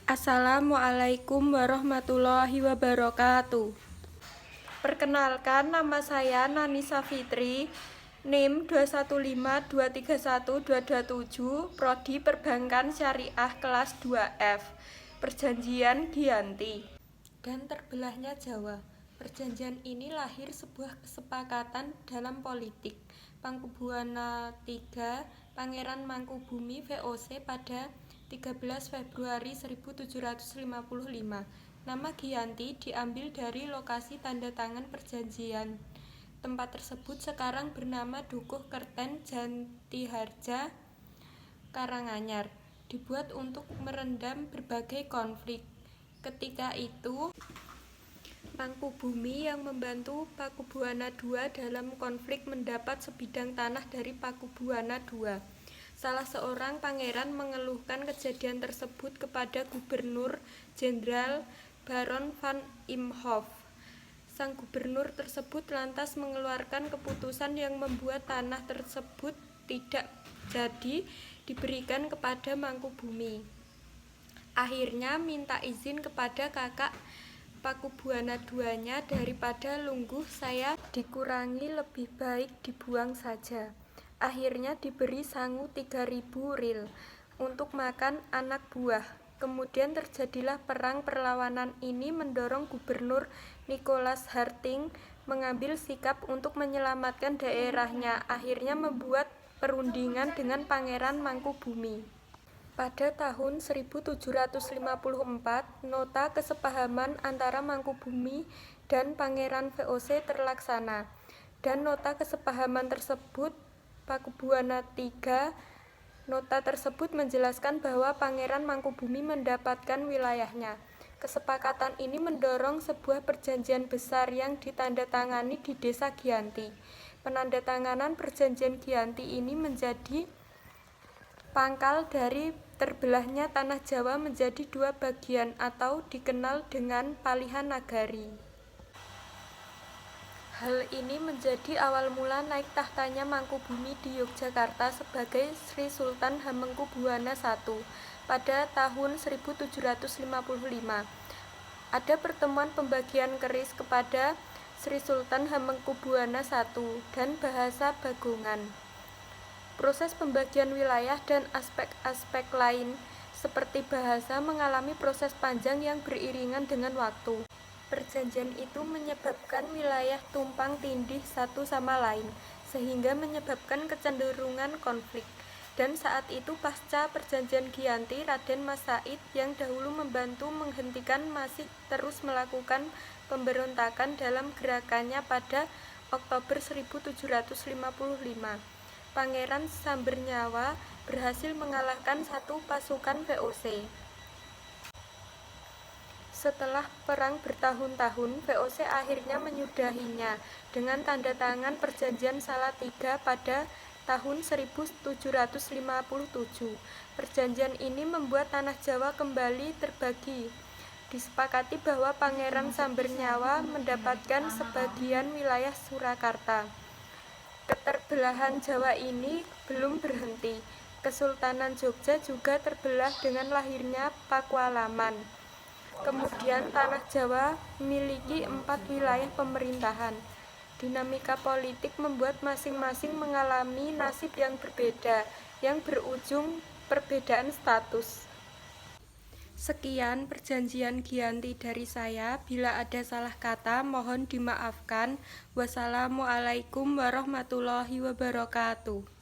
Assalamualaikum warahmatullahi wabarakatuh. Perkenalkan, nama saya Nanisa Fitri, NIM 215231227, Prodi Perbankan Syariah kelas 2F. Perjanjian Giyanti dan terbelahnya Jawa. Perjanjian ini lahir sebuah kesepakatan dalam politik Mangkubuwana III Pangeran Mangkubumi VOC pada 13 Februari 1755. Nama Giyanti diambil dari lokasi tanda tangan perjanjian. Tempat tersebut sekarang bernama Dukuh Kerten Jantiharja, Karanganyar. Dibuat untuk merendam berbagai konflik. Ketika itu, Mangkubumi yang membantu Pakubuwana II dalam konflik mendapat sebidang tanah dari Pakubuwana II. Salah seorang pangeran mengeluhkan kejadian tersebut kepada Gubernur Jenderal Baron van Imhoff. Sang gubernur tersebut lantas mengeluarkan keputusan yang membuat tanah tersebut tidak jadi diberikan kepada Mangkubumi. Akhirnya minta izin kepada kakak Pakubuwana II-nya, daripada lungguh saya dikurangi, lebih baik dibuang saja. Akhirnya diberi sangu 3.000 ril untuk makan anak buah. Kemudian terjadilah perang. Perlawanan ini mendorong Gubernur Nicholas Harting mengambil sikap untuk menyelamatkan daerahnya. Akhirnya membuat perundingan dengan Pangeran Mangkubumi. Pada tahun 1754, nota kesepahaman antara Mangkubumi dan Pangeran VOC terlaksana. Dan nota kesepahaman tersebut Pakubuwana III. Nota tersebut menjelaskan bahwa Pangeran Mangkubumi mendapatkan wilayahnya. Kesepakatan ini mendorong sebuah perjanjian besar yang ditandatangani di Desa Giyanti. Penandatanganan perjanjian Giyanti ini menjadi pangkal dari terbelahnya tanah Jawa menjadi dua bagian atau dikenal dengan Palihan Nagari. Hal ini menjadi awal mula naik tahtanya Mangkubumi di Yogyakarta sebagai Sri Sultan Hamengkubuwana I pada tahun 1755. Ada pertemuan pembagian keris kepada Sri Sultan Hamengkubuwana I dan bahasa Bagongan. Proses pembagian wilayah dan aspek-aspek lain seperti bahasa mengalami proses panjang yang beriringan dengan waktu. Perjanjian itu menyebabkan wilayah tumpang tindih satu sama lain, sehingga menyebabkan kecenderungan konflik. Dan saat itu pasca perjanjian Giyanti, Raden Mas Said yang dahulu membantu menghentikan masih terus melakukan pemberontakan dalam gerakannya pada Oktober 1755. Pangeran Sambernyawa berhasil mengalahkan satu pasukan VOC. Setelah perang bertahun-tahun, VOC akhirnya menyudahinya dengan tanda tangan Perjanjian Salatiga pada tahun 1757. Perjanjian ini membuat tanah Jawa kembali terbagi. Disepakati bahwa Pangeran Sambernyawa mendapatkan sebagian wilayah Surakarta. Keterbelahan Jawa ini belum berhenti. Kesultanan Jogja juga terbelah dengan lahirnya Pakualaman. Kemudian tanah Jawa memiliki 4 wilayah pemerintahan. Dinamika politik membuat masing-masing mengalami nasib yang berbeda, yang berujung perbedaan status. Sekian perjanjian Giyanti dari saya. Bila ada salah kata, mohon dimaafkan. Wassalamualaikum warahmatullahi wabarakatuh.